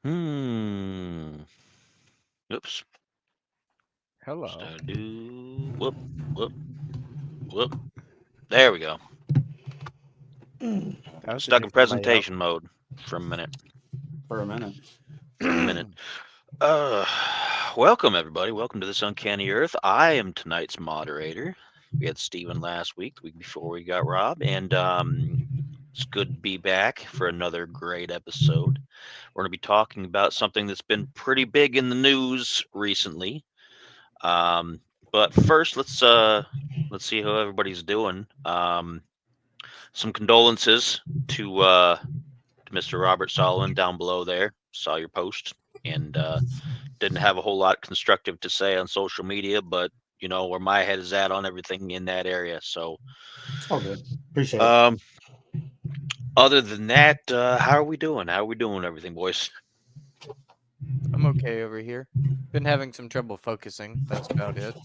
Hmm. Oops. Hello. Whoop, whoop, whoop. There we go. That was a Stuck in different layout. presentation mode for a minute. For a minute. For a minute. Uh, Welcome everybody. Welcome to this Uncanny Earth. I am tonight's moderator. We had Steven last week, the week before we got Rob, and it's good to be back for another great episode. We're going to be talking about something that's been pretty big in the news recently. Um, but first, let's see how everybody's doing. Some condolences to Mr. Robert Solomon down below there. Saw your post and didn't have a whole lot constructive to say on social media, but you know where my head is at on everything in that area. So, It's all good. Appreciate it. um, other than that, how are we doing? How are we doing? Everything, boys? I'm okay over here. Been having some trouble focusing. That's about it.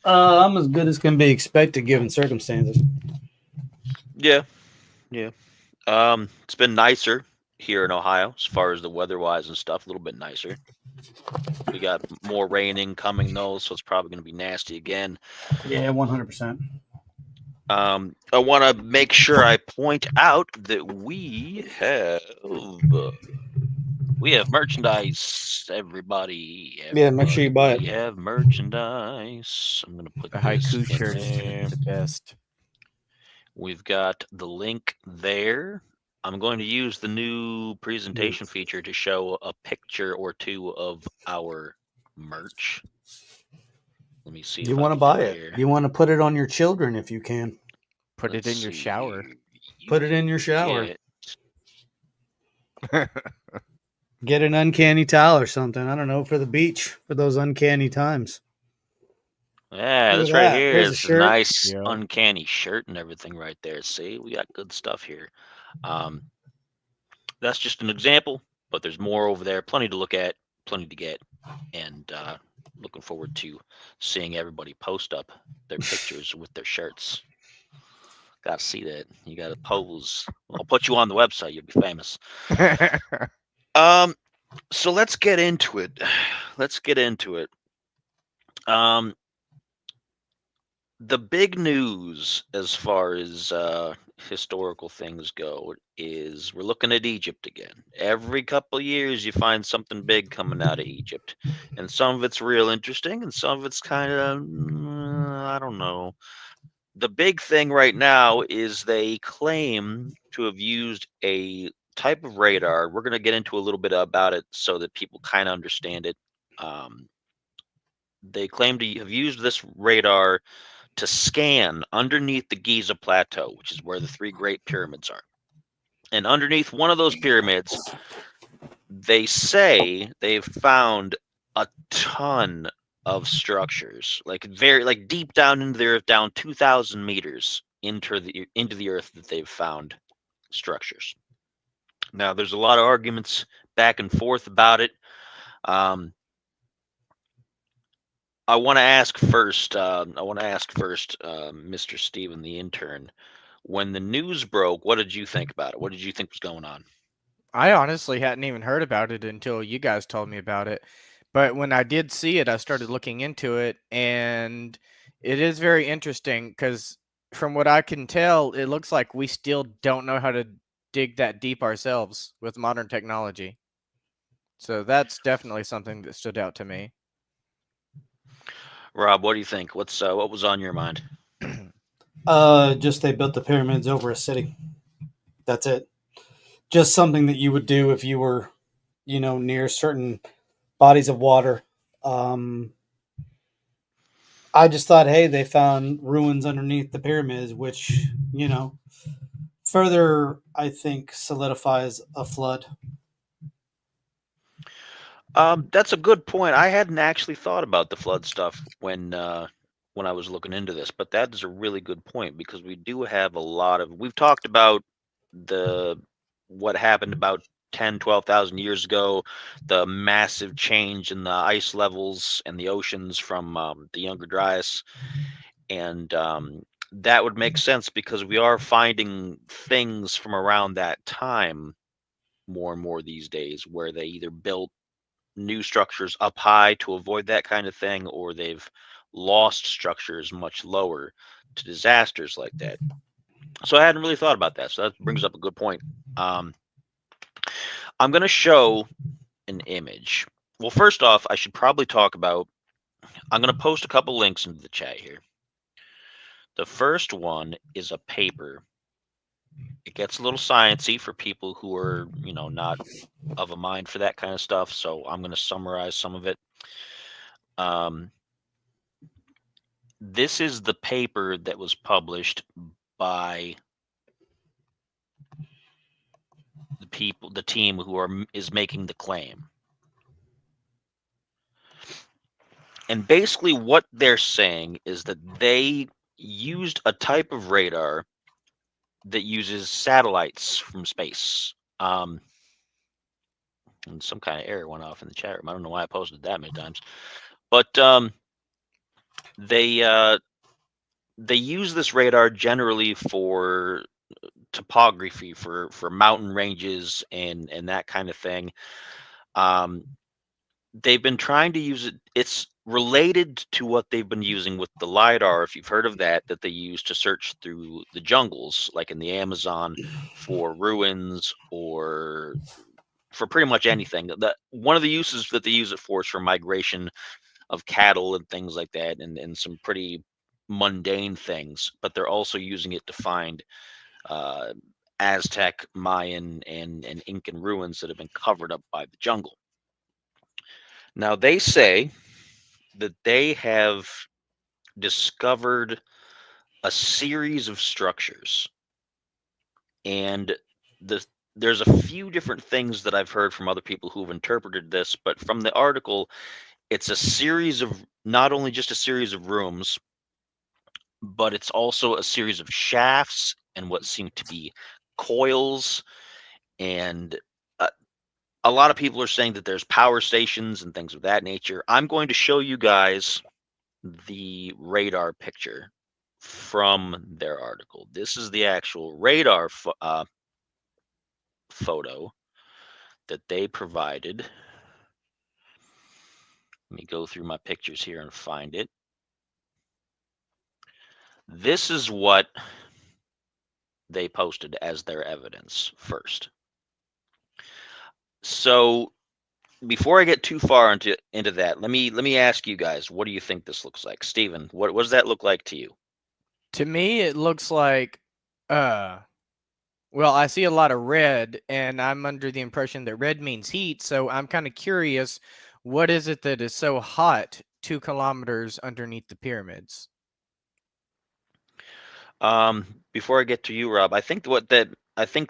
I'm as good as can be expected given circumstances. Yeah, yeah. It's been nicer here in Ohio as far as the weather-wise and stuff. A little bit nicer. We got more rain incoming though, so it's probably going to be nasty again. Yeah, 100%. I want to make sure I point out that we have merchandise. Yeah, make sure you buy Everybody it. have merchandise. I'm gonna put The this haiku in shirt's gonna be there. the best. We've got the link there. I'm going to use the new presentation feature to show a picture or two of our merch. Let me see You if I want to can do buy it it. here. You want to put it on your children if you can. Put it Let's in your see shower. here. You Put it in your can shower. get Get an uncanny towel or something. I don't know, for the beach, for those uncanny times. Yeah, Look at this right that. here There's a is a shirt. nice Yep. uncanny shirt and everything right there. See, we got good stuff here. Um, that's just an example, but there's more over there. Plenty to look at, plenty to get, and looking forward to seeing everybody post up their pictures with their shirts. Got to see that. You got to pose. I'll put you on the website. You'll be famous. Um, so let's get into it. Let's get into it. Um, the big news as far as historical things go is we're looking at Egypt again. Every couple of years, you find something big coming out of Egypt, and some of it's real interesting, and some of it's kind of I don't know. The big thing right now is they claim to have used a type of radar. We're going to get into a little bit about it so that people kind of understand it. Um, they claim to have used this radar to scan underneath the Giza plateau, which is where the three great pyramids are. And underneath one of those pyramids, they say they've found a ton of structures, like deep down into the earth, down 2,000 meters into the earth that they've found structures. Now, there's a lot of arguments back and forth about it. Um, Mr. Steven, the intern. When the news broke, what did you think about it? What did you think was going on? I honestly hadn't even heard about it until you guys told me about it. But when I did see it, I started looking into it, and it is very interesting because from what I can tell, it looks like we still don't know how to dig that deep ourselves with modern technology. So that's definitely something that stood out to me. Rob, what do you think? What was on your mind? Just they built the pyramids over a city. That's it. Just something that you would do if you were, near certain bodies of water. Um, I just thought, hey, they found ruins underneath the pyramids, which, further, I think, solidifies a flood. That's a good point. I hadn't actually thought about the flood stuff when I was looking into this, but that is a really good point because we do have a lot of. We've talked about the what happened about 10, 12,000 years ago, the massive change in the ice levels and the oceans from the Younger Dryas, and that would make sense because we are finding things from around that time more and more these days, where they either built new structures up high to avoid that kind of thing, or they've lost structures much lower to disasters like that. So I hadn't really thought about that. So that brings up a good point. I'm going to show an image. Well, first off, I should probably talk about, I'm going to post a couple links into the chat here. The first one is a paper. It gets a little sciencey for people who are, not of a mind for that kind of stuff. So I'm going to summarize some of it. This is the paper that was published by the team who is making the claim. And basically what they're saying is that they used a type of radar that uses satellites from space. And some kind of error went off in the chat room. I don't know why I posted that many times. But they use this radar generally for topography, for mountain ranges and that kind of thing. They've been trying to use it. It's related to what they've been using with the LiDAR, if you've heard of that they use to search through the jungles, like in the Amazon, for ruins or for pretty much anything. One of the uses that they use it for is for migration of cattle and things like that, and some pretty mundane things. But they're also using it to find Aztec, Mayan, and Incan ruins that have been covered up by the jungle. Now, they say that they have discovered a series of structures, and there's a few different things that I've heard from other people who've interpreted this, but from the article, it's a series of, not only just a series of rooms, but it's also a series of shafts and what seem to be coils, and a lot of people are saying that there's power stations and things of that nature. I'm going to show you guys the radar picture from their article. This is the actual radar photo that they provided. Let me go through my pictures here and find it. This is what they posted as their evidence first. So before I get too far into that, let me ask you guys, what do you think this looks like? Steven, what does that look like to you? To me, it looks like, well, I see a lot of red, and I'm under the impression that red means heat. So I'm kind of curious, what is it that is so hot 2 kilometers underneath the pyramids? Before I get to you, Rob, I think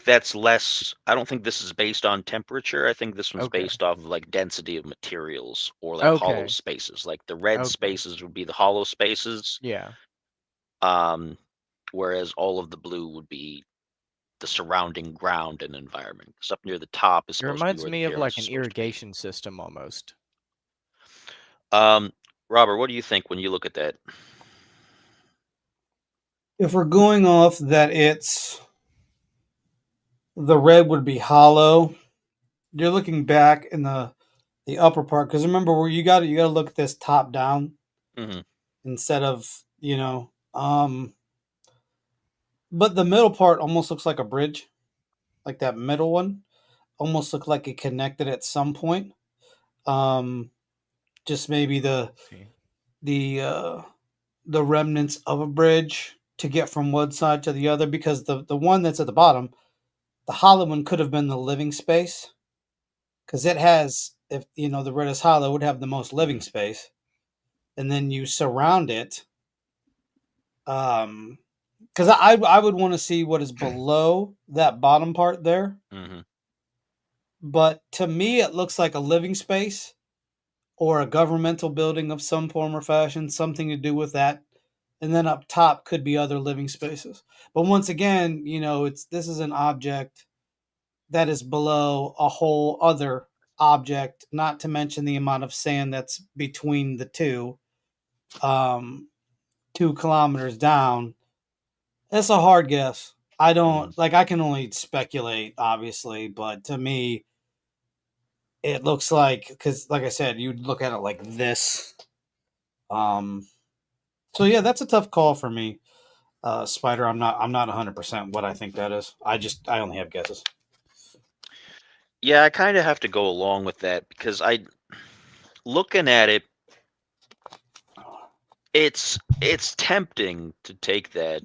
that's less. I don't think this is based on temperature. I think this one's Okay. based off of like density of materials or like hollow Okay. spaces. Like the red Okay. spaces would be the hollow spaces. Yeah. Whereas all of the blue would be the surrounding ground and environment. Because up near the top is It supposed to be reminds where the me of like pyramids an are supposed to be. irrigation system almost. Robert, what do you think when you look at that? If we're going off that it's the red would be hollow, you're looking back in the upper part, because remember where you got to look at this top down instead of but the middle part almost looks like a bridge, like that middle one almost looked like it connected at some point. Just maybe the remnants of a bridge to get from one side to the other, because the one that's at the bottom, the hollow one, could have been the living space, because it has, if the red is hollow, would have the most living space, and then you surround it. Because I would want to see what is below that bottom part there. But to me, it looks like a living space or a governmental building of some form or fashion, something to do with that. And then up top could be other living spaces. But once again, this is an object that is below a whole other object, not to mention the amount of sand that's between the two, 2 kilometers down. That's a hard guess. I don't like. I can only speculate, obviously, but to me, it looks like because, like I said, you'd look at it like this. So yeah, that's a tough call for me, Spider. I'm not 100% what I think that is. I only have guesses. Yeah, I kind of have to go along with that because looking at it, it's tempting to take that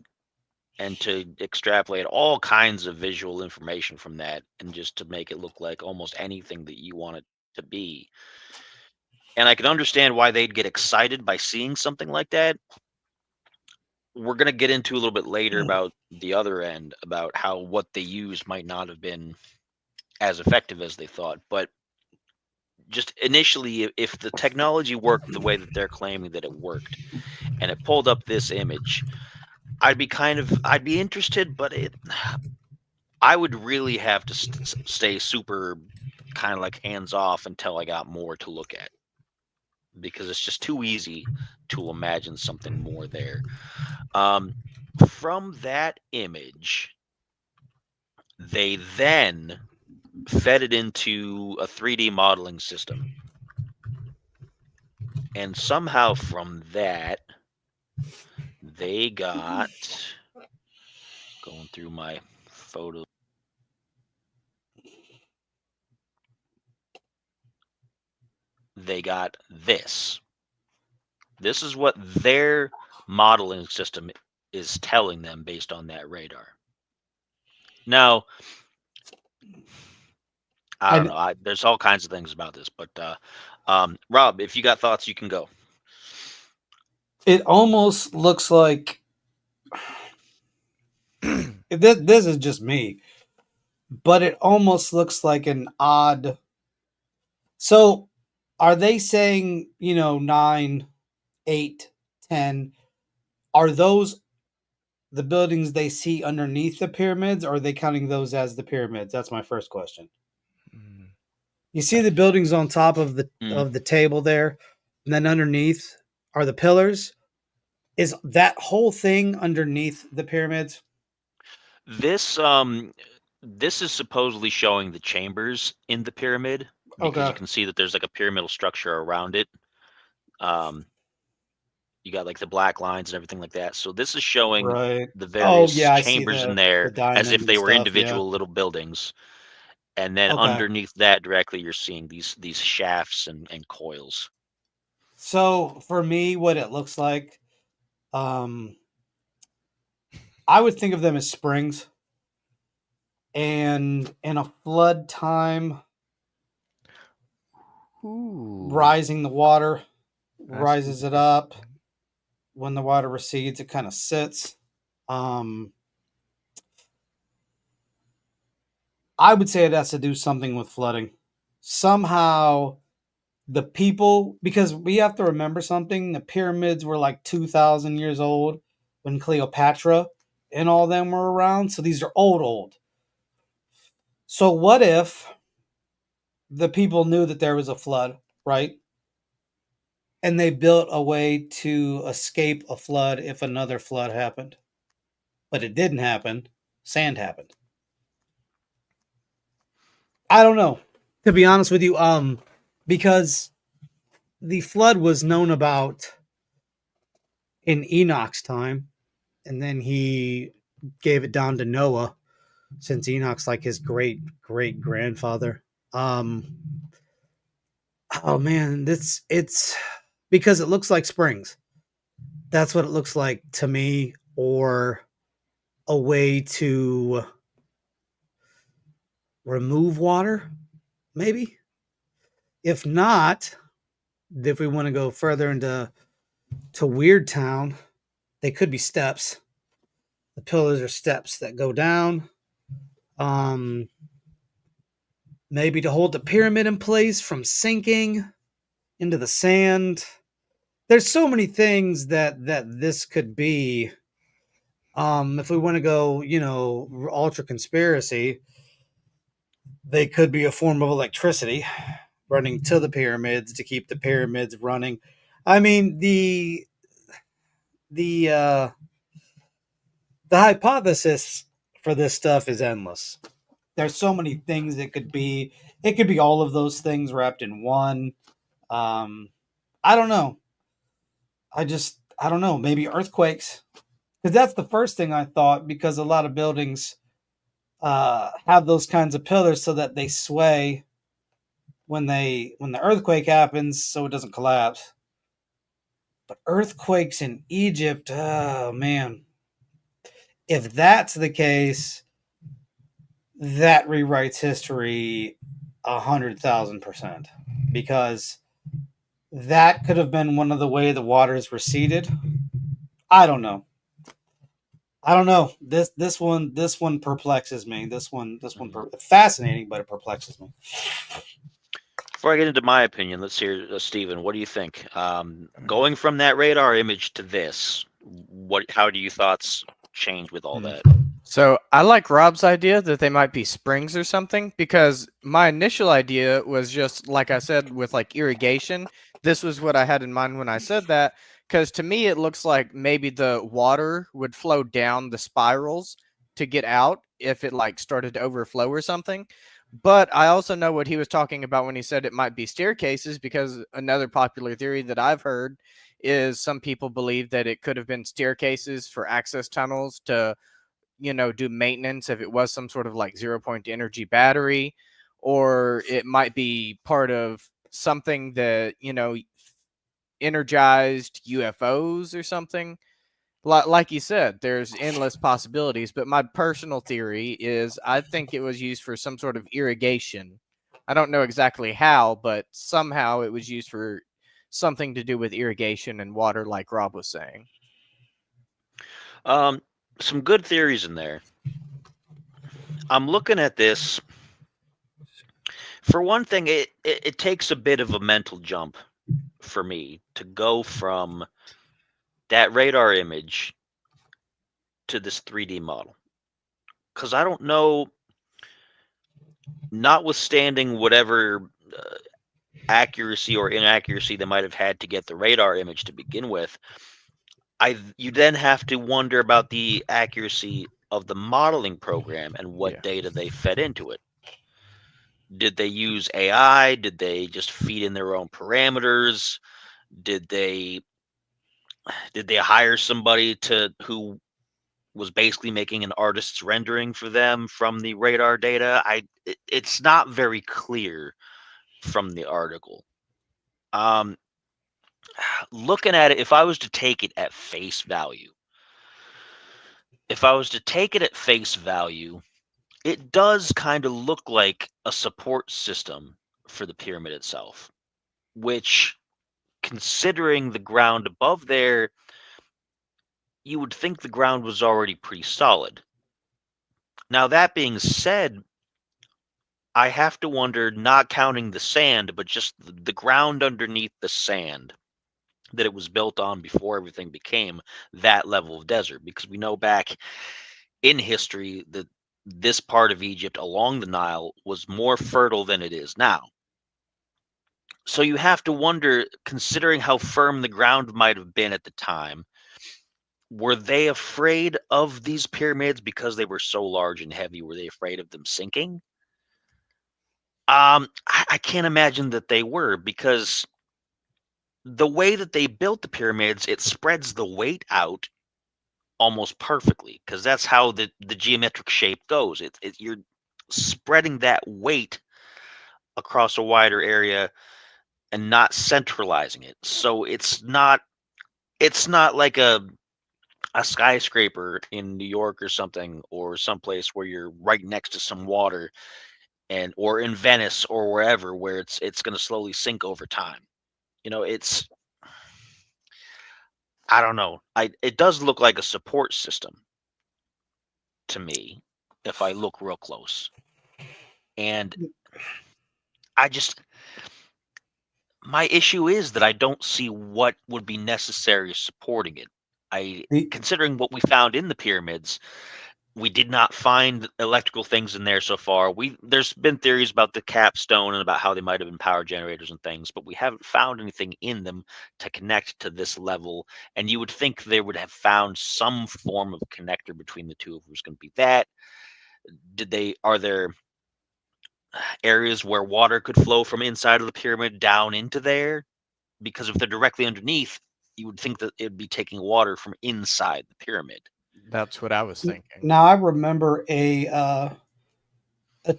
and to extrapolate all kinds of visual information from that and just to make it look like almost anything that you want it to be. And I can understand why they'd get excited by seeing something like that. We're going to get into a little bit later about the other end, about how what they used might not have been as effective as they thought. But just initially, if the technology worked the way that they're claiming that it worked, and it pulled up this image, I'd be interested, but I would really have to stay super kind of like hands off until I got more to look at, because it's just too easy to imagine something more there. From that image, they then fed it into a 3D modeling system. And somehow from that, they got, going through my photos, they got this. This is what their modeling system is telling them based on that radar. Now, I don't know. There's all kinds of things about this, but Rob, if you got thoughts, you can go. It almost looks like this is just me, but it almost looks like an odd. So, are they saying 9, 8, 10? Are those the buildings they see underneath the pyramids, or are they counting those as the pyramids? That's my first question. You see the buildings on top of the table there, and then underneath are the pillars. Is that whole thing underneath the pyramids? This is supposedly showing the chambers in the pyramid, because you can see that there's like a pyramidal structure around it. You got like the black lines and everything like that. So this is showing the various chambers in there as if they were individual little buildings. And then underneath that directly, you're seeing these shafts and coils. So for me, what it looks like, I would think of them as springs. And in a flood time, rising the water, rises it up. When the water recedes, it kind of sits. I would say it has to do something with flooding. Somehow, the people, because we have to remember something, the pyramids were like 2,000 years old when Cleopatra and all them were around. So these are old. So what if the people knew that there was a flood, right? And they built a way to escape a flood if another flood happened. But it didn't happen. Sand happened. I don't know, to be honest with you, because the flood was known about in Enoch's time, and then he gave it down to Noah, since Enoch's like his great great grandfather. Oh man, it's because it looks like springs. That's what it looks like to me, or a way to remove water, maybe. If not, if we want to go further into Weird Town, they could be steps. The pillars are steps that go down. Maybe to hold the pyramid in place from sinking into the sand. There's so many things that this could be. If we want to go, ultra conspiracy, they could be a form of electricity running to the pyramids to keep the pyramids running. I mean, the hypothesis for this stuff is endless. There's so many things it could be. It could be all of those things wrapped in one. I don't know. I don't know. Maybe earthquakes, because that's the first thing I thought. Because a lot of buildings have those kinds of pillars so that they sway when the earthquake happens, so it doesn't collapse. But earthquakes in Egypt, oh man, if that's the case, that rewrites history 100,000%, because that could have been one of the way the waters receded. I don't know. I don't know. This one perplexes me. This one fascinating, but it perplexes me. Before I get into my opinion, let's hear Stephen. What do you think? Going from that radar image to this, how do your thoughts change with all that? So I like Rob's idea that they might be springs or something, because my initial idea was just, like I said, with like irrigation. This was what I had in mind when I said that, because to me it looks like maybe the water would flow down the spirals to get out if it like started to overflow or something. But I also know what he was talking about when he said it might be staircases, because another popular theory that I've heard is some people believe that it could have been staircases for access tunnels to, do maintenance if it was some sort of like 0 point energy battery, or it might be part of something that, energized UFOs or something. Like you said, there's endless possibilities, but my personal theory is I think it was used for some sort of irrigation. I don't know exactly how, but somehow it was used for something to do with irrigation and water, like Rob was saying. Some good theories in there. I'm looking at this. For one thing, it takes a bit of a mental jump for me to go from that radar image to this 3D model, because I don't know, notwithstanding whatever accuracy or inaccuracy they might have had to get the radar image to begin with, you then have to wonder about the accuracy of the modeling program and what data they fed into it. Did they use AI? Did they just feed in their own parameters? Did they hire somebody who was basically making an artist's rendering for them from the radar data? It's not very clear from the article. Looking at it, if I was to take it at face value, it does kind of look like a support system for the pyramid itself, which, considering the ground above there, you would think the ground was already pretty solid. Now, that being said, I have to wonder, not counting the sand, but just the ground underneath the sand that it was built on before everything became that level of desert, because we know back in history that this part of Egypt along the Nile was more fertile than it is now. So you have to wonder, considering how firm the ground might have been at the time, were they afraid of these pyramids because they were so large and heavy? Were they afraid of them sinking? I can't imagine that they were, because the way that they built the pyramids, it spreads the weight out almost perfectly, because that's how the geometric shape goes. You're spreading that weight across a wider area and not centralizing it. So it's not like a skyscraper in New York or something, or someplace where you're right next to some water, or in Venice or wherever, where it's going to slowly sink over time. I don't know. It does look like a support system to me if I look real close. And my issue is that I don't see what would be necessary supporting it. Considering what we found in the pyramids, We did not find electrical things in there so far. There's been theories about the capstone and about how they might have been power generators and things, but we haven't found anything in them to connect to this level. And you would think they would have found some form of connector between the two. If it was going to be that, are there areas where water could flow from inside of the pyramid down into there? Because if they're directly underneath, you would think that it'd be taking water from inside the pyramid. That's what I was thinking. Now I remember a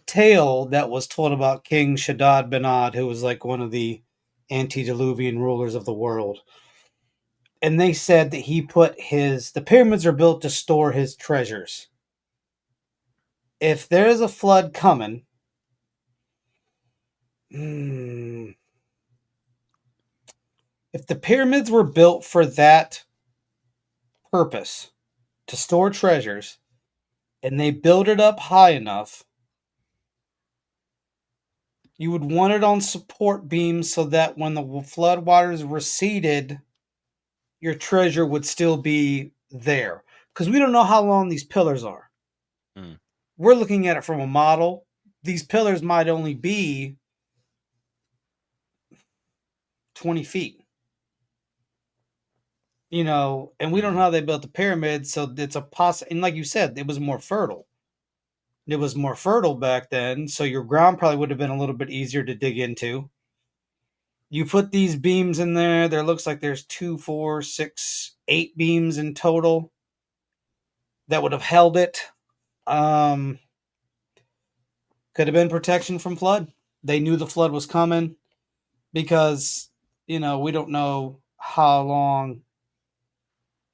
tale that was told about King Shaddad bin Ad, who was like one of the antediluvian rulers of the world. And they said that he put the pyramids are built to store his treasures. If there's a flood coming, if the pyramids were built for that purpose, to store treasures, and they build it up high enough, you would want it on support beams so that when the flood waters receded, your treasure would still be there. Because we don't know how long these pillars are. Mm. We're looking at it from a model. These pillars might only be 20 feet. You know, and we don't know how they built the pyramid, so it's a and like you said, it was more fertile. It was more fertile back then, so your ground probably would have been a little bit easier to dig into. You put these beams in there, there looks like there's 2, 4, 6, 8 beams in total that would have held it. Could have been protection from flood. They knew the flood was coming because, you know, we don't know how long,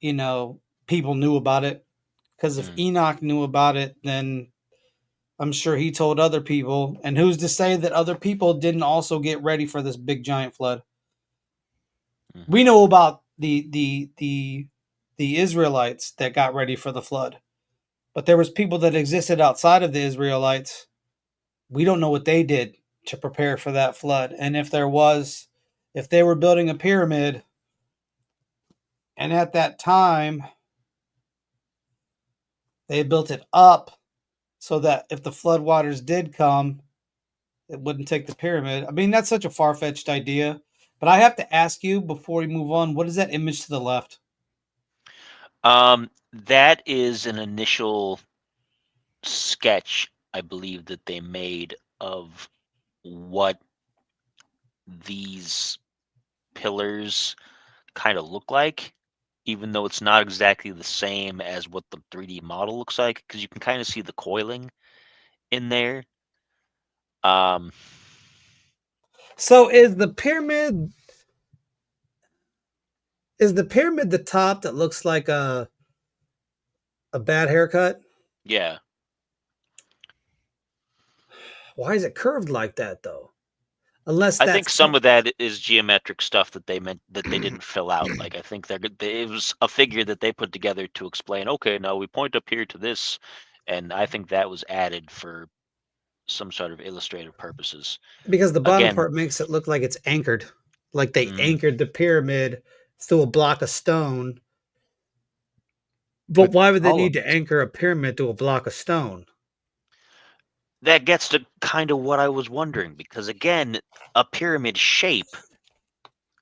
you know, people knew about it. Because if Enoch knew about it, then I'm sure he told other people. And who's to say that other people didn't also get ready for this big giant flood? Mm-hmm. We know about the Israelites that got ready for the flood. But there was people that existed outside of the Israelites. We don't know what they did to prepare for that flood. And if they were building a pyramid, and at that time, they built it up so that if the floodwaters did come, it wouldn't take the pyramid. I mean, that's such a far-fetched idea. But I have to ask you before we move on, what is that image to the left? That is an initial sketch, I believe, that they made of what these pillars kind of look like, even though it's not exactly the same as what the 3D model looks like, because you can kind of see the coiling in there. So is the pyramid the top that looks like a bad haircut? Yeah. Why is it curved like that though? Unless I think some of that is geometric stuff that they didn't fill out. Like I think it was a figure that they put together to explain. Okay, now we point up here to this, and I think that was added for some sort of illustrative purposes. Because the bottom part makes it look like it's anchored, like they anchored the pyramid through a block of stone. But why would they need to anchor a pyramid to a block of stone? That gets to kind of what I was wondering, because again, a pyramid shape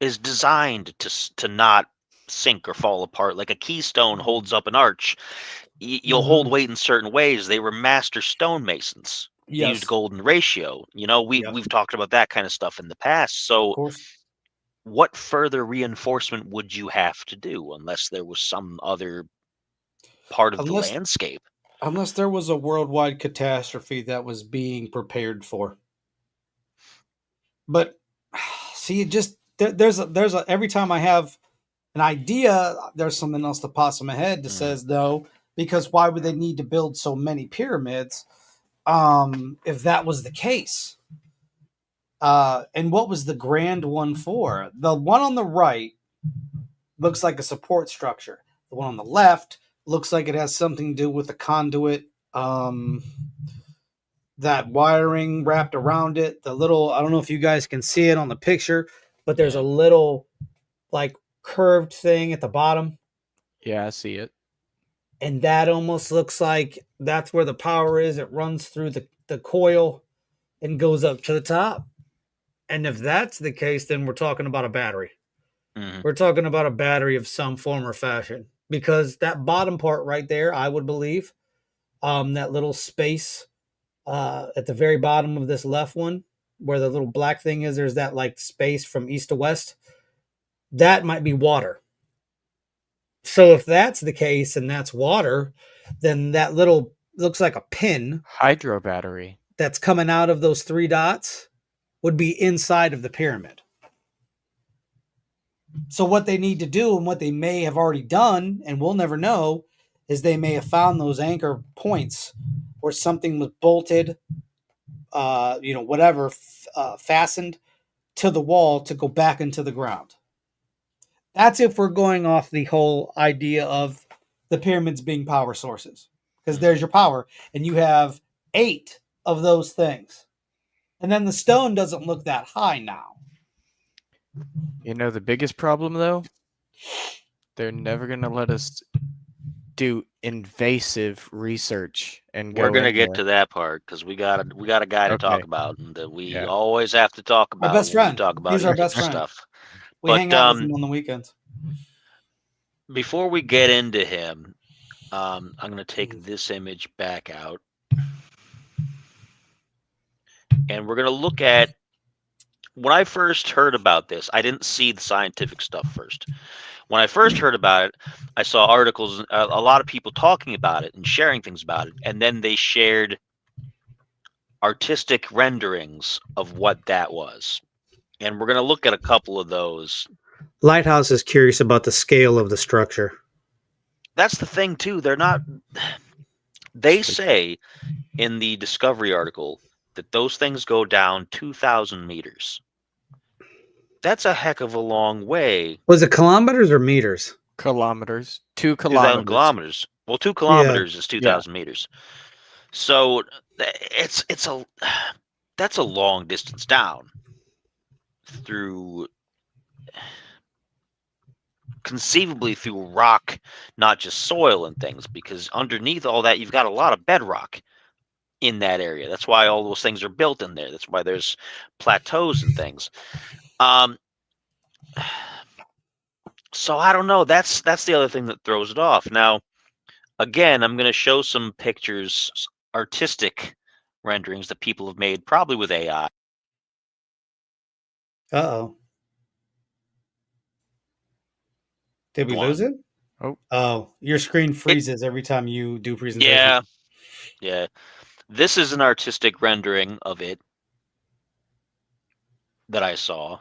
is designed to not sink or fall apart. Like a keystone holds up an arch. You'll hold weight in certain ways. They were master stonemasons. They used golden ratio. You know, we've talked about that kind of stuff in the past. So what further reinforcement would you have to do unless there was some other part of the landscape? Unless there was a worldwide catastrophe that was being prepared for. But see, there's a every time I have an idea, there's something else that pops in my head that says no, because why would they need to build so many pyramids if that was the case? And what was the grand one for? The one on the right looks like a support structure. The one on the left looks like it has something to do with the conduit, that wiring wrapped around it. The little, I don't know if you guys can see it on the picture, but there's a little like curved thing at the bottom. Yeah, I see it. And that almost looks like that's where the power is. It runs through the coil and goes up to the top. And if that's the case, then we're talking about a battery. Mhm. We're talking about a battery of some form or fashion, because that bottom part right there, I would believe, that little space at the very bottom of this left one, where the little black thing is, there's that like space from east to west. That might be water. So if that's the case and that's water, then that little looks like a pin Hydro battery. that's coming out of those 3 dots would be inside of the pyramid. So what they need to do, and what they may have already done, and we'll never know, is they may have found those anchor points where something was bolted, whatever, fastened to the wall to go back into the ground. That's if we're going off the whole idea of the pyramids being power sources, because there's your power, and you have 8 of those things. And then the stone doesn't look that high now. You know the biggest problem though? They're never gonna let us do invasive research and We're go gonna in get there. to that part because we got a guy to talk Okay. about, and that we Yeah. always have to talk Our about best when we friend. talk about He's our Egypt best friend. stuff. We But hang out with him on the weekends. before we get into him, I'm gonna take this image back out, and we're gonna look at. When I first heard about this, I didn't see the scientific stuff first. When I first heard about it, I saw articles, a lot of people talking about it and sharing things about it, and then they shared artistic renderings of what that was. And we're going to look at a couple of those. Lighthouse is curious about the scale of the structure. That's the thing, too. They're not. They say in the Discovery article that those things go down 2,000 meters. That's a heck of a long way. Was it kilometers or meters? Kilometers. 2 2,000 kilometers. kilometers. Well, 2 kilometers is 2,000 Yeah. meters. So that's a long distance down through, conceivably through rock, not just soil and things, because underneath all that you've got a lot of bedrock in that area. That's why all those things are built in there. That's why there's plateaus and things. So I don't know. That's the other thing that throws it off. Now, again, I'm going to show some pictures, artistic renderings that people have made, probably with AI. Uh-oh. Did we Go lose on. it? Oh. Oh, your screen freezes every time you do presentation. Yeah. This is an artistic rendering of it that I saw.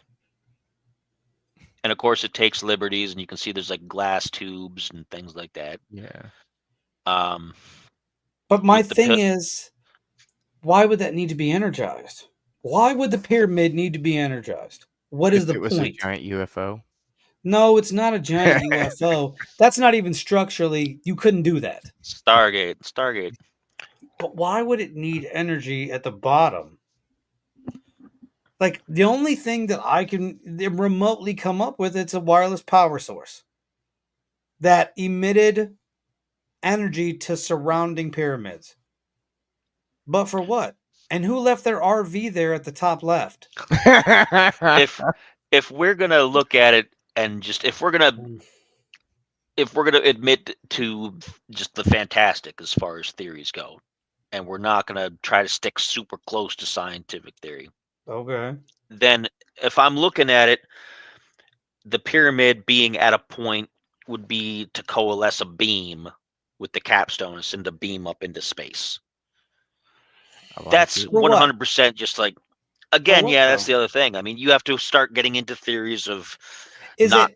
And of course it takes liberties, and you can see there's like glass tubes and things like that. Yeah. But my with the thing is, why would that need to be energized? Why would the pyramid need to be energized? What is If the it was a point? giant UFO. No, it's not a giant UFO. That's not even structurally, you couldn't do that. Stargate. But why would it need energy at the bottom? Like, the only thing that I can remotely come up with, it's a wireless power source that emitted energy to surrounding pyramids. But for what? And who left their RV there at the top left? If we're gonna look at it and just if we're gonna admit to just the fantastic as far as theories go, and we're not gonna try to stick super close to scientific theory, Okay. then if I'm looking at it, the pyramid being at a point would be to coalesce a beam with the capstone and send a beam up into space. That's 100% just like, again, yeah, that's the other thing. I mean, you have to start getting into theories of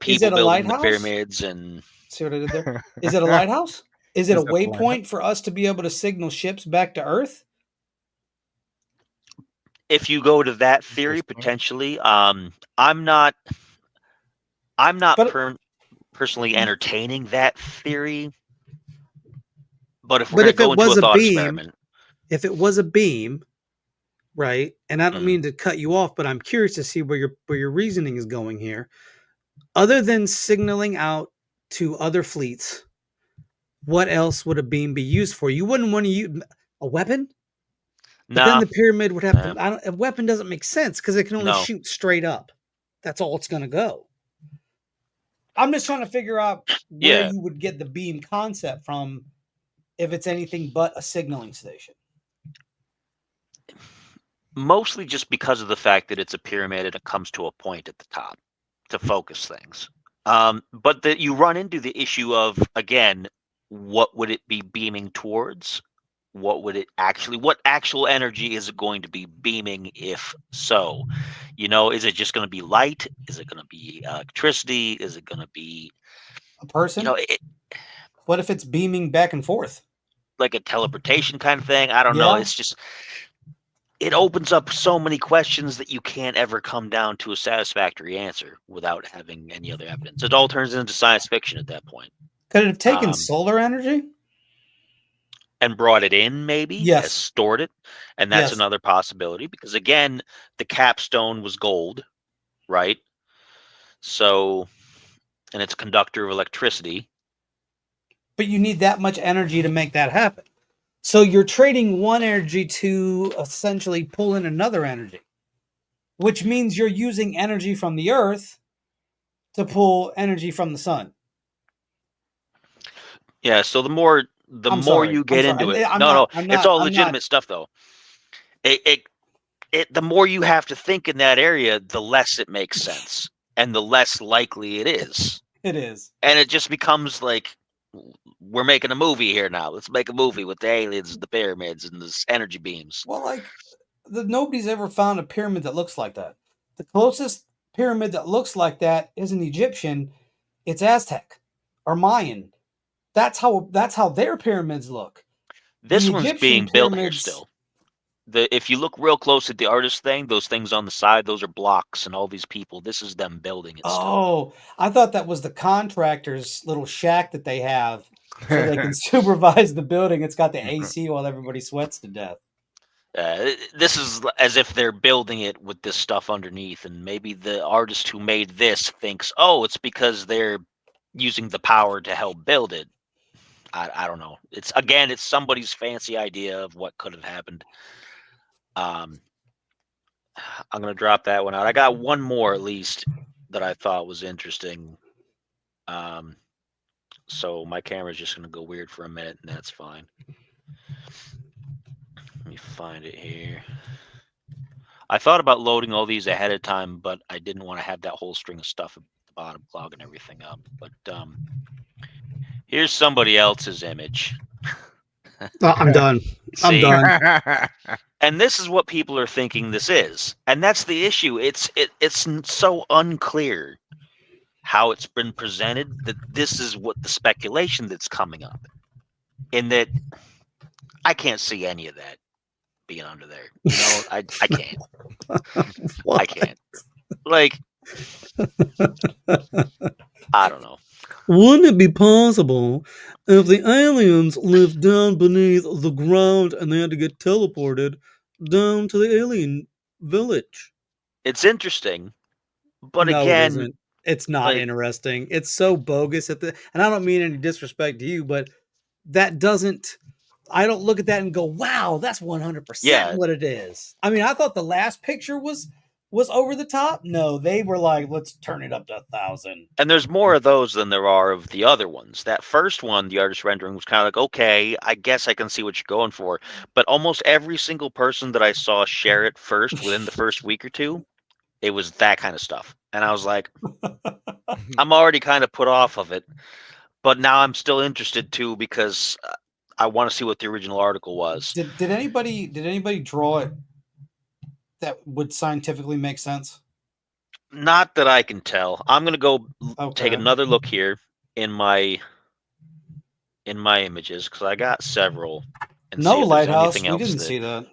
people building the pyramids and. See what I did there? Is it a lighthouse? Is it a waypoint for us to be able to signal ships back to Earth? If you go to that theory, potentially, I'm not personally entertaining that theory. But if we're going to go into a thought experiment, if it was a beam, right? And I don't mean to cut you off, but I'm curious to see where your reasoning is going here. Other than signaling out to other fleets, what else would a beam be used for? You wouldn't want to use a weapon, but then Nah, the pyramid would have nah, to. A weapon doesn't make sense because it can only no. shoot straight up. That's all it's going to go. I'm just trying to figure out where Yeah. you would get the beam concept from if it's anything but a signaling station. Mostly just because of the fact that it's a pyramid and it comes to a point at the top to focus things. But that you run into the issue of, again, what would it be beaming towards? What actual energy is it going to be beaming if so? Is it just going to be light? Is it going to be electricity? Is it going to be A person? What if it's beaming back and forth? Like a teleportation kind of thing? I don't know. Yeah. It's just, it opens up so many questions that you can't ever come down to a satisfactory answer without having any other evidence. It all turns into science fiction at that point. Could it have taken solar energy? And brought it in, maybe? Yes. Has stored it. And that's Yes. another possibility, because again, the capstone was gold, right? So, and it's a conductor of electricity. But you need that much energy to make that happen. So you're trading one energy to essentially pull in another energy, which means you're using energy from the Earth to pull energy from the sun. Yeah, so the more you get into it, it's all legitimate stuff though. The more you have to think in that area, the less it makes sense, and the less likely it is. It is, and it just becomes like, we're making a movie here now. Let's make a movie with the aliens, the pyramids, and the energy beams. Well, like nobody's ever found a pyramid that looks like that. The closest pyramid that looks like that is an Egyptian. It's Aztec or Mayan. That's how their pyramids look. This one's being built here still. If you look real close at the artist thing, those things on the side, those are blocks, and all these people, this is them building it still. Oh, I thought that was the contractor's little shack that they have so they can supervise the building. It's got the AC while everybody sweats to death. This is as if they're building it with this stuff underneath, and maybe the artist who made this thinks, oh, it's because they're using the power to help build it. I don't know. It's somebody's fancy idea of what could have happened. I'm gonna drop that one out. I got one more at least that I thought was interesting. So my camera's just gonna go weird for a minute, and that's fine. Let me find it here. I thought about loading all these ahead of time, but I didn't want to have that whole string of stuff at the bottom clogging everything up. But here's somebody else's image. I'm done. I'm done. And this is what people are thinking this is, and that's the issue. It's so unclear how it's been presented that this is what the speculation that's coming up, in that I can't see any of that being under there. I can't. I can't. Like, I don't know. Wouldn't it be possible if the aliens lived down beneath the ground and they had to get teleported down to the alien village? It's interesting, but no, again, it isn't. It's not interesting. It's so bogus and I don't mean any disrespect to you, but that doesn't. I don't look at that and go, "Wow, that's 100% what it is." I mean, I thought the last picture was over the top. No, they were like, let's turn it up to 1,000. And there's more of those than there are of the other ones. That first one, the artist rendering, was kind of like, okay, I guess I can see what you're going for. But almost every single person that I saw share it first within the first week or two, it was that kind of stuff. And I was like, I'm already kind of put off of it. But now I'm still interested too, because I want to see what the original article was. Did anybody draw it that would scientifically make sense? Not that I can tell. I'm gonna go take another look here in my images, because I got several. And no lighthouse. We didn't see that.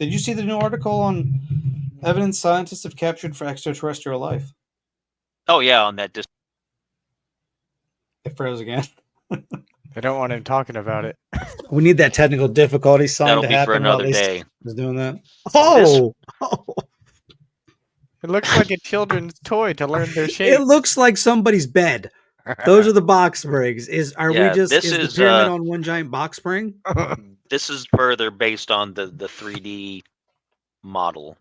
Did you see the new article on evidence scientists have captured for extraterrestrial life? Oh yeah, on that. It froze again. I don't want him talking about it. We need that technical difficulty song That'll to be happen for another day. Is doing that. Oh! It looks like a children's toy to learn their shape. It looks like somebody's bed. Those are the box springs. Is the pyramid on one giant box spring? This is further based on the 3D model,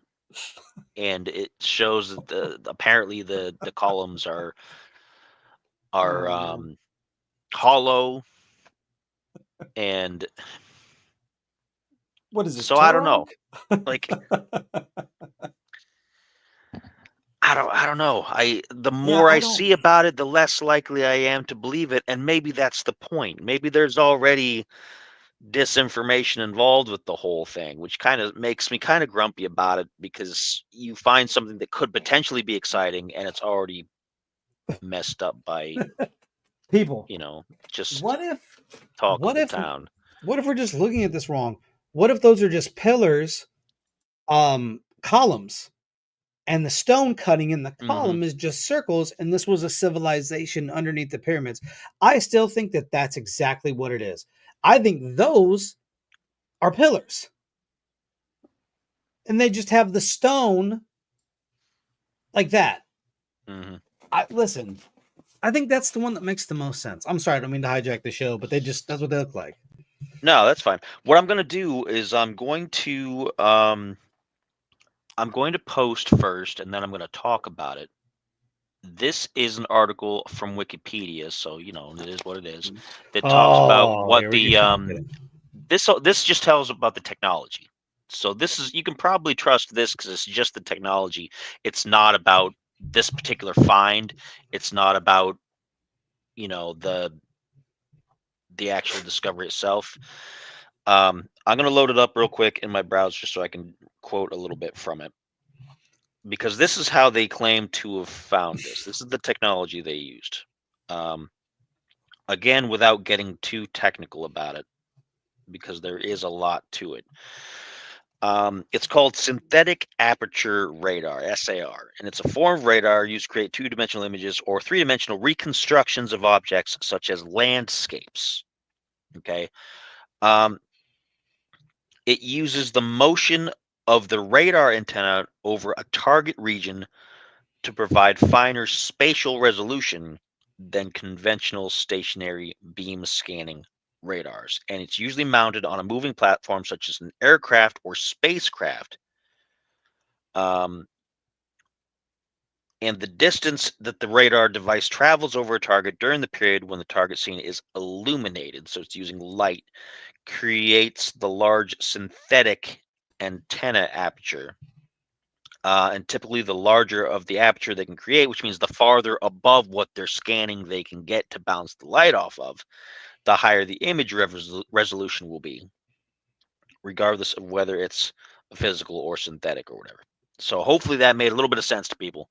and it shows that apparently the columns are hollow, and what is this? So I don't know. Like I don't know. The more I see about it, the less likely I am to believe it, and maybe that's the point. Maybe there's already disinformation involved with the whole thing, which kind of makes me kind of grumpy about it, because you find something that could potentially be exciting and it's already messed up by people. Just what if talk of the town. What if we're just looking at this wrong? What if those are just pillars, columns, and the stone cutting in the column is just circles, and this was a civilization underneath the pyramids? I still think that that's exactly what it is. I think those are pillars, and they just have the stone like that. Listen, I think that's the one that makes the most sense. I'm sorry, I don't mean to hijack the show, but that's what they look like. No, that's fine. What I'm going to do is I'm going to post first, and then I'm going to talk about it. This is an article from Wikipedia, so it is what it is. That talks about what the this just tells about the technology. So you can probably trust this because it's just the technology. It's not about this particular find. It's not about the actual discovery itself. I'm going to load it up real quick in my browser so I can quote a little bit from it, because this is how they claim to have found this. This is the technology they used. Again, without getting too technical about it, because there is a lot to it. It's called synthetic aperture radar, SAR, and it's a form of radar used to create two-dimensional images or three-dimensional reconstructions of objects such as landscapes. Okay. It uses the motion of the radar antenna over a target region to provide finer spatial resolution than conventional stationary beam scanning radars, and it's usually mounted on a moving platform such as an aircraft or spacecraft. And the distance that the radar device travels over a target during the period when the target scene is illuminated, so it's using light, creates the large synthetic antenna aperture. And typically the larger of the aperture they can create, which means the farther above what they're scanning they can get to bounce the light off of, the higher the image resolution will be, regardless of whether it's physical or synthetic or whatever. So hopefully that made a little bit of sense to people.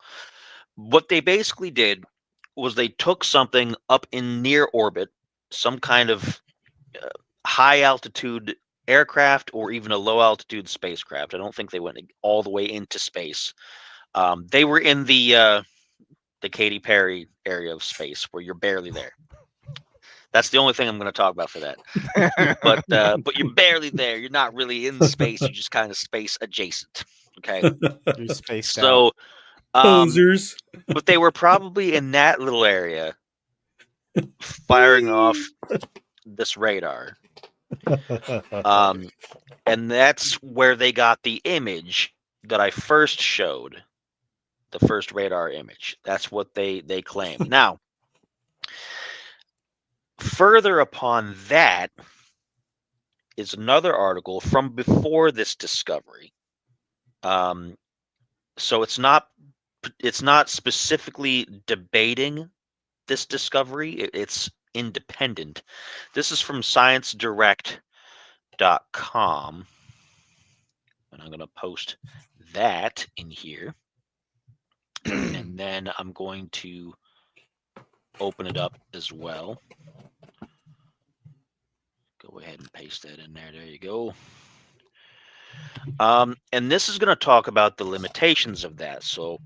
What they basically did was they took something up in near orbit, some kind of high altitude aircraft or even a low altitude spacecraft. I don't think they went all the way into space. They were in the Katy Perry area of space where you're barely there. That's the only thing I'm going to talk about for that. But you're barely there. You're not really in space. You're just kind of space adjacent. Okay. You're spaced so, posers. But they were probably in that little area, firing off this radar. And that's where they got the image that I first showed, the first radar image. That's what they claim. Now, further upon that is another article from before this discovery. So it's not specifically debating this discovery. It's independent. This is from ScienceDirect.com, and I'm going to post that in here, and then I'm going to open it up as well. Go ahead and paste that in there. There you go. And this is going to talk about the limitations of that. So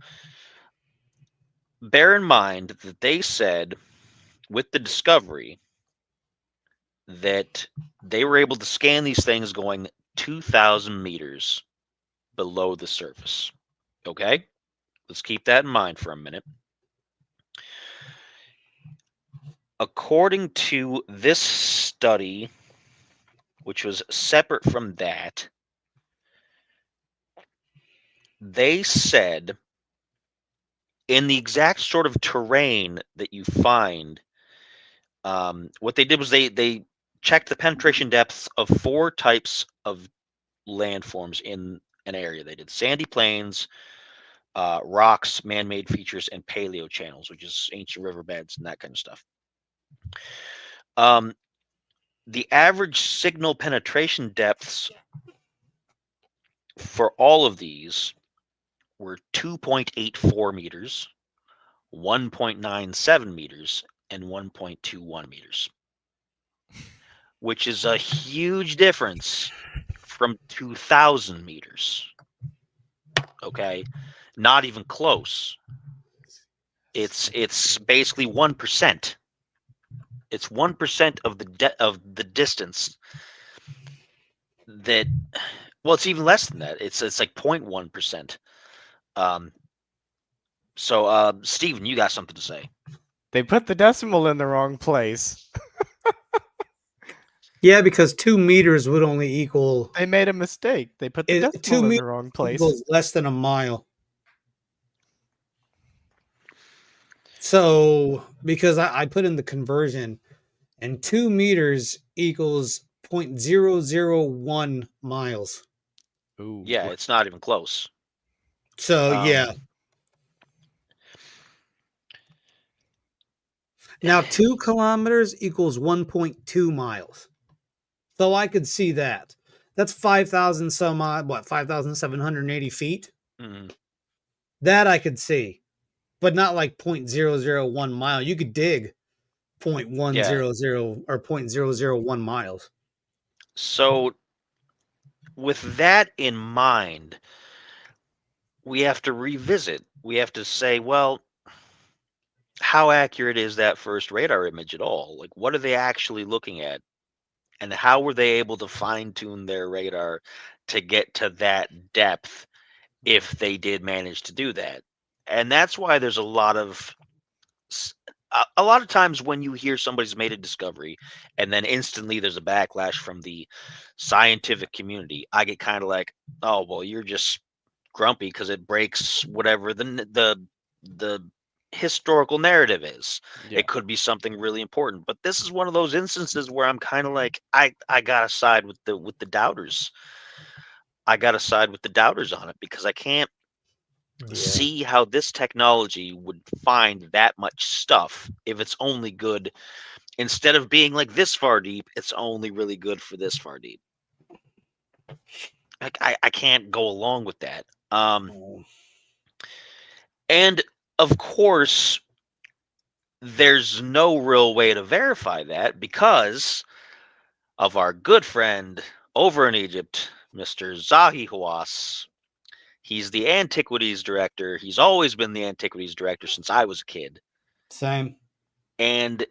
bear in mind that they said with the discovery that they were able to scan these things going 2,000 meters below the surface. Okay? Let's keep that in mind for a minute. according to this study, which was separate from that, they said in the exact sort of terrain that you find, what they did was they checked the penetration depths of 4 types of landforms in an area. They did sandy plains, rocks, man-made features, and paleo channels, which is ancient riverbeds and that kind of stuff. The average signal penetration depths for all of these were 2.84 meters, 1.97 meters, and 1.21 meters, which is a huge difference from 2,000 meters. Okay, not even close. It's basically 1%. It's 1% of the distance that. Well, it's even less than that. It's like 0.1%. So, Steven, you got something to say? They put the decimal in the wrong place. Yeah, because 2 meters would only equal. They made a mistake. They put the 2 decimal in meters the wrong place. equals less than a mile. So, because I put in the conversion, and 2 meters equals 0.001 miles. Ooh. Yeah, it's not even close. So, yeah. Now, 2 kilometers equals 1.2 miles. So I could see that. That's 5,000 some odd, 5,780 feet? Mm-hmm. That I could see. But not like 0.001 mile. You could dig 0.100 or 0.001 miles. So, with that in mind, we have to revisit. We have to say, well, how accurate is that first radar image at all? Like, what are they actually looking at? And how were they able to fine-tune their radar to get to that depth if they did manage to do that? And that's why there's a lot of times when you hear somebody's made a discovery and then instantly there's a backlash from the scientific community, I get kind of like, oh, well, you're just grumpy because it breaks whatever the historical narrative is. Yeah. It could be something really important, but this is one of those instances where I'm kind of like, I gotta side with the doubters. I gotta side with the doubters on it because I can't see how this technology would find that much stuff if it's only good. Instead of being like this far deep, it's only really good for this far deep. I can't go along with that. And of course, there's no real way to verify that because of our good friend over in Egypt, Mr. Zahi Hawass. He's the antiquities director. He's always been the antiquities director since I was a kid. Same. And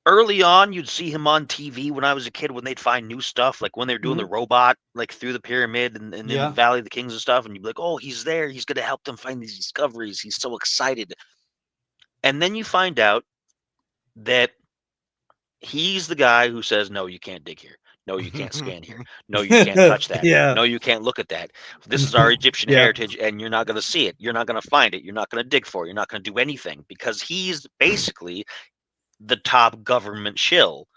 early on, you'd see him on TV when I was a kid when they'd find new stuff, like when they're doing the robot, like through the pyramid and in the Valley of the Kings and stuff. And you'd be like, oh, he's there. He's going to help them find these discoveries. He's so excited. And then you find out that he's the guy who says, no, you can't dig here. No, you can't scan here. No, you can't touch that. Yeah. No, you can't look at that. This is our Egyptian heritage, and you're not going to see it. You're not going to find it. You're not going to dig for it. You're not going to do anything because he's basically the top government shill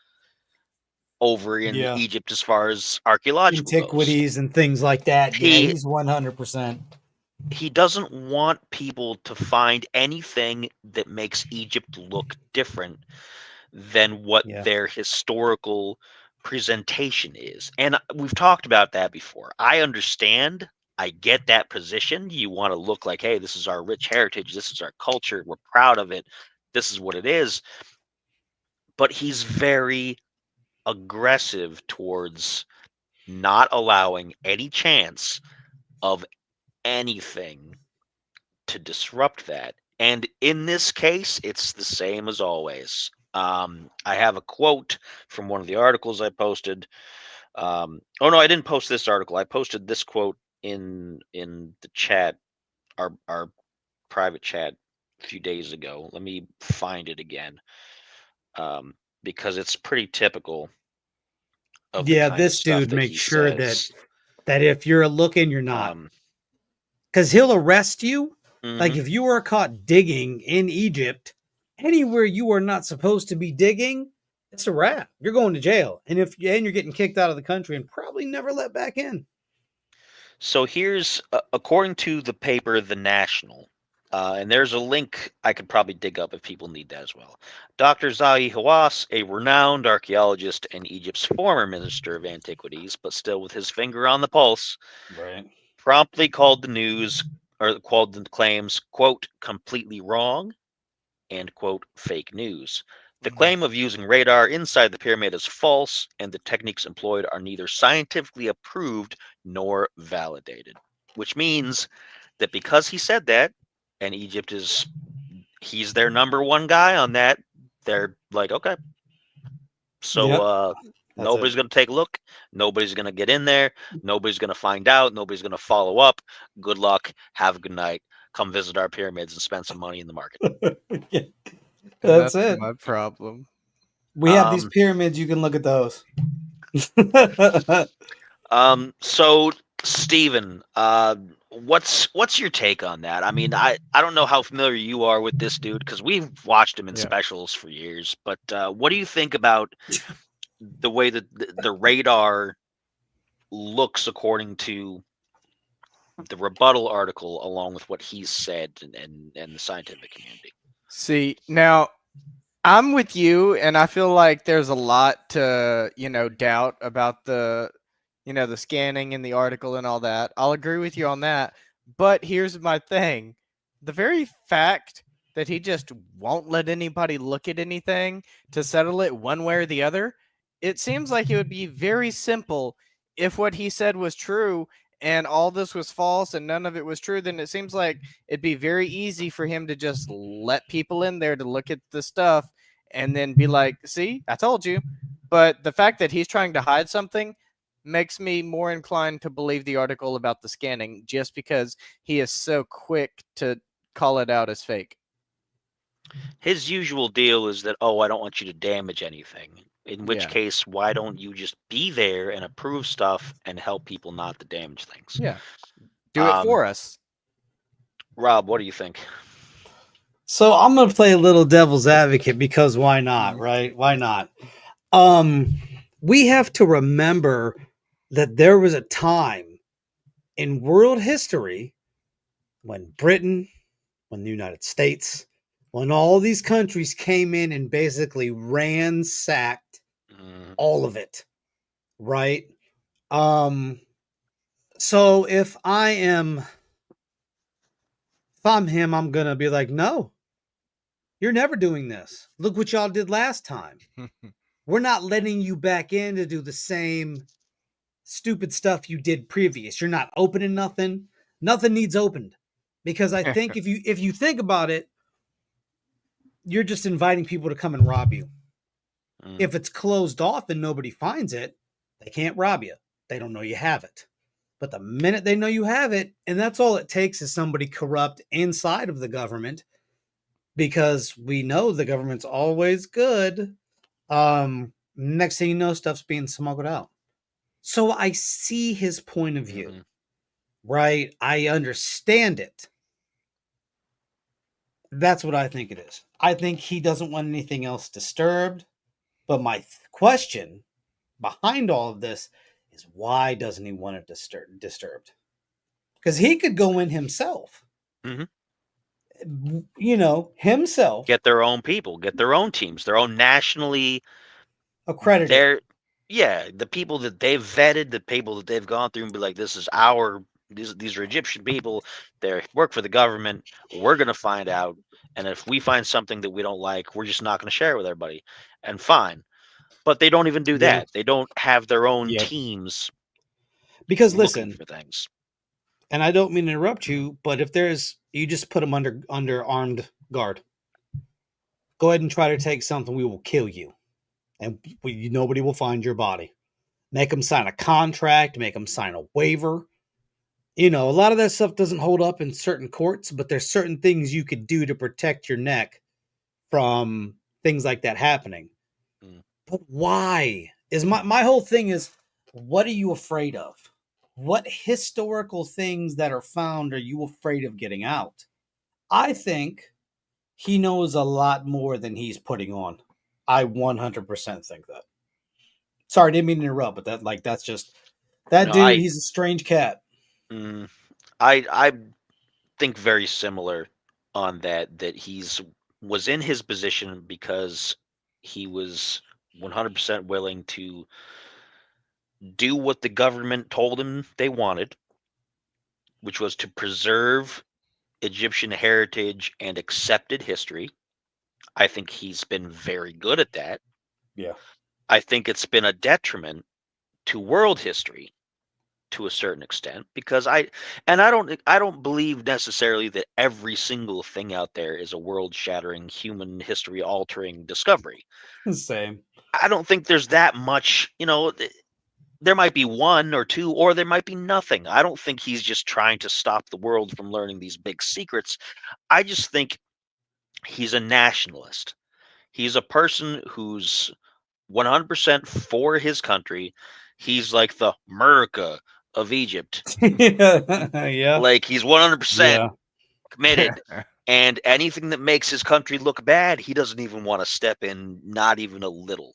over in Egypt as far as archaeological antiquities and things like that. He's 100%. He doesn't want people to find anything that makes Egypt look different than what their historical presentation is. And we've talked about that before. I understand. I get that position. You want to look like, hey, this is our rich heritage. This is our culture. We're proud of it. This is what it is. But he's very aggressive towards not allowing any chance of anything to disrupt that. And in this case, it's the same as always. I have a quote from one of the articles I posted. Oh no, I didn't post this article. I posted this quote in the chat, our private chat a few days ago. Let me find it again. because it's pretty typical of the Yeah, kind of this stuff dude that makes he sure that says. if you're looking, you're not, Um, because he'll arrest you. Like mhm. if you are caught digging in Egypt, anywhere you are not supposed to be digging, it's a wrap. You're going to jail, and you're getting kicked out of the country and probably never let back in. So here's, according to the paper, The National, and there's a link I could probably dig up if people need that as well. Dr. Zahi Hawass, a renowned archaeologist and Egypt's former minister of antiquities, but still with his finger on the pulse, Right. promptly called the claims, quote, completely wrong and, quote, fake news. The claim of using radar inside the pyramid is false, and the techniques employed are neither scientifically approved nor validated. Which means that because he said that, and he's their number one guy on that, they're like, okay, so Yep. That's it. nobody's going to take a look. Nobody's going to get in there. Nobody's going to find out. Nobody's going to follow up. Good luck. Have a good night. Come visit our pyramids and spend some money in the market. Yeah, And that's that's it. my problem. We have these Um, pyramids. You can look at those. So Steven, what's your take on that? I mean, I don't know how familiar you are with this dude because we've watched him in Yeah. specials for years, but what do you think about the way that the radar looks according to the rebuttal article along with what he's said and the scientific community? See, now I'm with you, and I feel like there's a lot to, doubt about the scanning and the article and all that. I'll agree with you on that. But here's my thing. The very fact that he just won't let anybody look at anything to settle it one way or the other, it seems like it would be very simple if what he said was true and all this was false and none of it was true. Then it seems like it'd be very easy for him to just let people in there to look at the stuff and then be like, see, I told you. But the fact that he's trying to hide something makes me more inclined to believe the article about the scanning just because he is so quick to call it out as fake. His usual deal is that, oh, I don't want you to damage anything. In which Yeah. case, why don't you just be there and approve stuff and help people not to damage things? Yeah. Do it for us. Rob, what do you think? So I'm gonna play a little devil's advocate because why not, right? Why not? We have to remember that there was a time in world history when Britain, when the United States, when all these countries came in and basically ransacked all of it, right? So if I'm him, I'm gonna be like, no, you're never doing this. Look what y'all did last time. We're not letting you back in to do the same stupid stuff you did previous. You're not opening nothing. Nothing needs opened. Because I think if you think about it, you're just inviting people to come and rob you. If it's closed off and nobody finds it, they can't rob you. They don't know you have it. But the minute they know you have it, and that's all it takes is somebody corrupt inside of the government, because we know the government's always good. Next thing you know, stuff's being smuggled out. So I see his point of view, right? I understand it. That's what I think it is. I think he doesn't want anything else disturbed. But my question behind all of this is, why doesn't he want it disturbed? Because he could go in himself. Himself. Get their own people, get their own teams, their own nationally accredited. The people that they've vetted, the people that they've gone through and be like, this is these are Egyptian people. They work for the government. We're going to find out. And if we find something that we don't like, we're just not going to share it with everybody. And fine. But they don't even do that. They don't have their own teams. Because looking listen, for things. And I don't mean to interrupt you, but if you just put them under armed guard. Go ahead and try to take something, we will kill you. And nobody will find your body. Make them sign a contract, make them sign a waiver. A lot of that stuff doesn't hold up in certain courts, but there's certain things you could do to protect your neck from things like that happening. Mm. But why? Is my whole thing is, what are you afraid of? What historical things that are found are you afraid of getting out? I think he knows a lot more than he's putting on. I 100% think that. Sorry, didn't mean to interrupt, but that's just that No, dude. He's a strange cat. mm, I think very similar on that. That he's was in his position because he was 100% willing to do what the government told him they wanted, which was to preserve Egyptian heritage and accepted history. I think he's been very good at that. Yeah. I think it's been a detriment to world history to a certain extent because I don't believe necessarily that every single thing out there is a world-shattering, human history altering discovery. Same. I don't think there's that much, there might be one or two, or there might be nothing. I don't think he's just trying to stop the world from learning these big secrets. I just think he's a nationalist. He's a person who's 100% for his country. He's like the America of Egypt. Yeah. Like he's 100% Yeah. committed. And anything that makes his country look bad, he doesn't even want to step in, not even a little.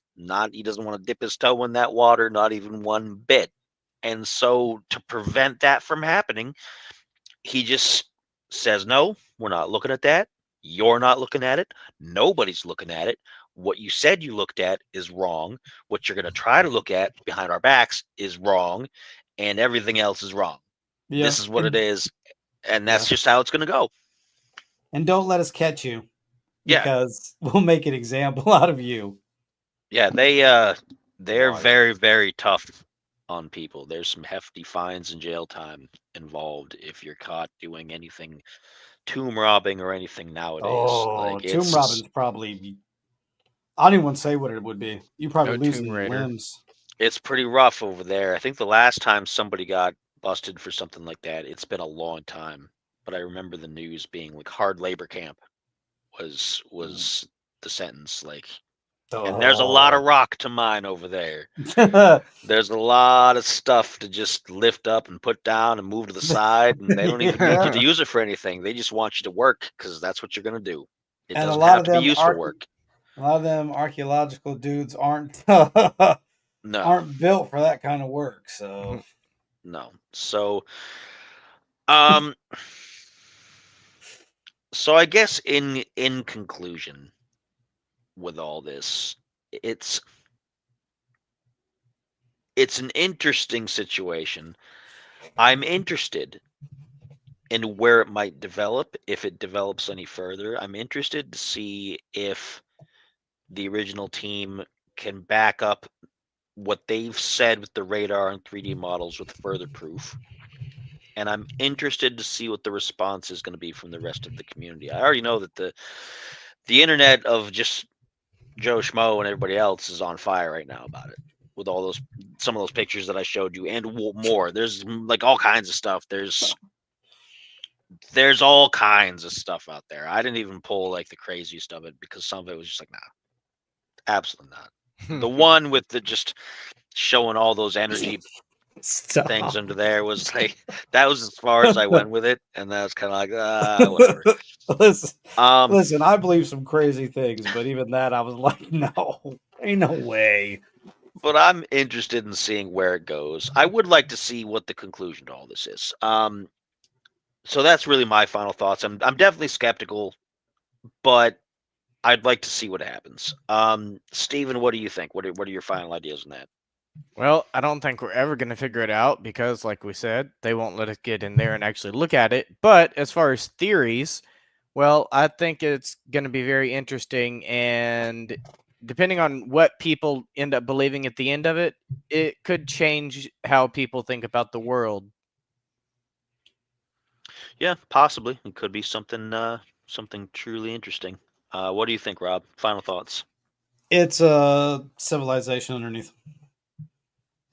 He doesn't want to dip his toe in that water, not even one bit. And so to prevent that from happening, he just says, "No, we're not looking at that. You're not looking at it. Nobody's looking at it. What you said you looked at is wrong. What you're going to try to look at behind our backs is wrong, and everything else is wrong. Yeah. This is what it is, and that's Yeah. just how it's going to go." And don't let us catch you, Yeah. because we'll make an example out of you. Yeah, they're Why? very, very tough on people. There's some hefty fines and jail time involved if you're caught doing anything tomb robbing or anything nowadays. Oh, Like tomb it's robbing's probably. I don't even want to say what it would be. You probably No losing Tomb Raider. limbs. it's pretty rough over there. I think the last time somebody got busted for something like that, it's been a long time. But I remember the news being like hard labor camp was the sentence. Like, and there's a lot of Oh. rock to mine over there. There's a lot of stuff to just lift up and put down and move to the side, and they don't even need you to use it for anything. They just want you to work because that's what you're going to do. It And a doesn't lot have of to be them useful work. a lot of them archaeological dudes aren't No, aren't built for that kind of work. So no. Um, so I guess in conclusion, with all this, it's it's an interesting situation. I'm interested in where it might develop, if it develops any further. I'm interested to see if the original team can back up what they've said with the radar and 3D models with further proof. And I'm interested to see what the response is going to be from the rest of the community. I already know that the internet of just Joe Schmo and everybody else is on fire right now about it. With all those some of those pictures that I showed you and more. There's like all kinds of stuff. There's all kinds of stuff out there. I didn't even pull like the craziest of it because some of it was just like, nah, absolutely not. The one with the just showing all those energy stop. things under there was like that was as far as I went with it, and that was kind of like whatever. Listen, I believe some crazy things, but even that, I was like, no, ain't no way. But I'm interested in seeing where it goes. I would like to see what the conclusion to all this is. So that's really my final thoughts. I'm definitely skeptical, but I'd like to see what happens. Steven, what do you think? What are your final ideas on that? Well, I don't think we're ever going to figure it out because, like we said, they won't let us get in there and actually look at it. But as far as theories, well, I think it's going to be very interesting. And depending on what people end up believing at the end of it, it could change how people think about the world. Yeah, possibly. It could be something something truly interesting. What do you think, Rob? Final thoughts. It's a civilization underneath.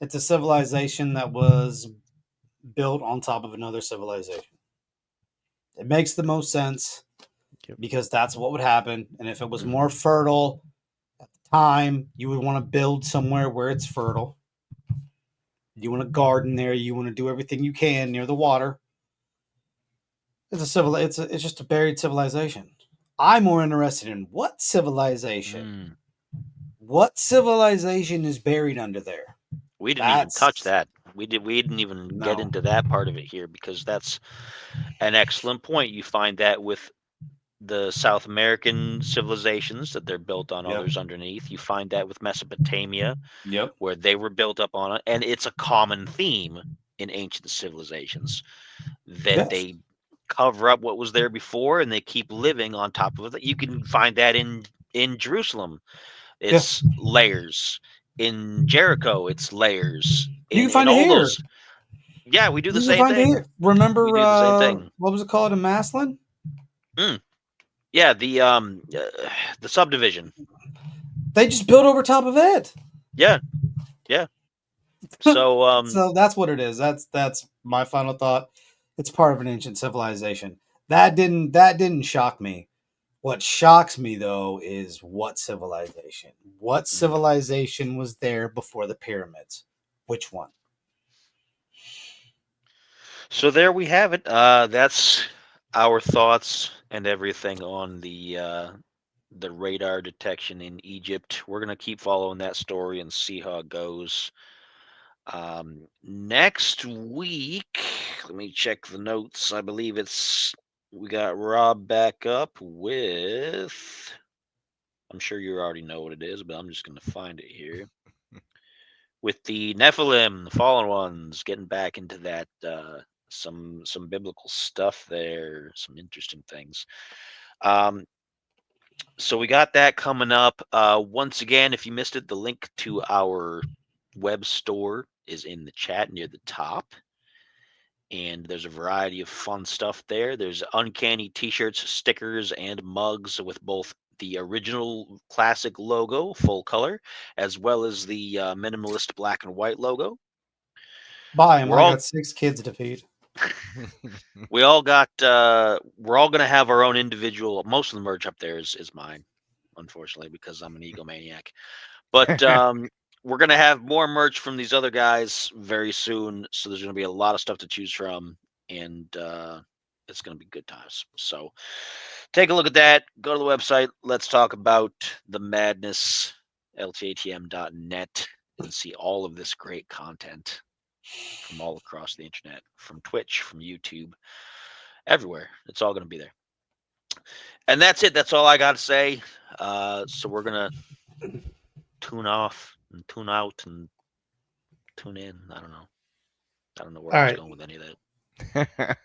It's a civilization that was built on top of another civilization. It makes the most sense. Yep. because that's what would happen. And if it was more fertile at the time, you would want to build somewhere where it's fertile. You want to garden there. You want to do everything you can near the water. It's just a buried civilization. I'm more interested in what civilization. What civilization is buried under there? We didn't even touch that. We didn't even get into that part of it here, because that's an excellent point. You find that with the South American civilizations, that they're built on others underneath. You find that with Mesopotamia, where they were built up on it, and it's a common theme in ancient civilizations that they cover up what was there before, and they keep living on top of it. You can find that in Jerusalem. It's layers. In Jericho, it's layers. You can find it here. Yeah, we do the same thing. Remember, we do the same thing. What was it called in Maslin? Yeah, the subdivision. They just built over top of it. Yeah. So so that's what it is. That's my final thought. It's part of an ancient civilization. That didn't shock me. What shocks me though is what civilization? What civilization was there before the pyramids? Which one? So there we have it. That's our thoughts and everything on the radar detection in Egypt. We're gonna keep following that story and see how it goes. Next week, let me check the notes. I believe we got Rob back up with, I'm sure you already know what it is, but I'm just going to find it here. With the Nephilim, the fallen ones, getting back into that, some biblical stuff there, some interesting things. So we got that coming up. Once again, if you missed it, the link to our web store is in the chat near the top. And there's a variety of fun stuff there. There's Uncanny t-shirts, stickers, and mugs with both the original classic logo, full color, as well as the minimalist black and white logo. Buy them. I got 6 kids to feed. We're all gonna have our own individual. Most of the merch up there is mine, unfortunately, because I'm an egomaniac. But we're gonna have more merch from these other guys very soon. So there's gonna be a lot of stuff to choose from, and it's gonna be good times. So take a look at that. Go to the website. Let's talk about the madness, ltatm.net, and see all of this great content from all across the internet, from Twitch, from YouTube, everywhere. It's all going to be there. And that's it. That's all I got to say. So we're going to tune off and tune out and tune in. I don't know where I was going with any of that.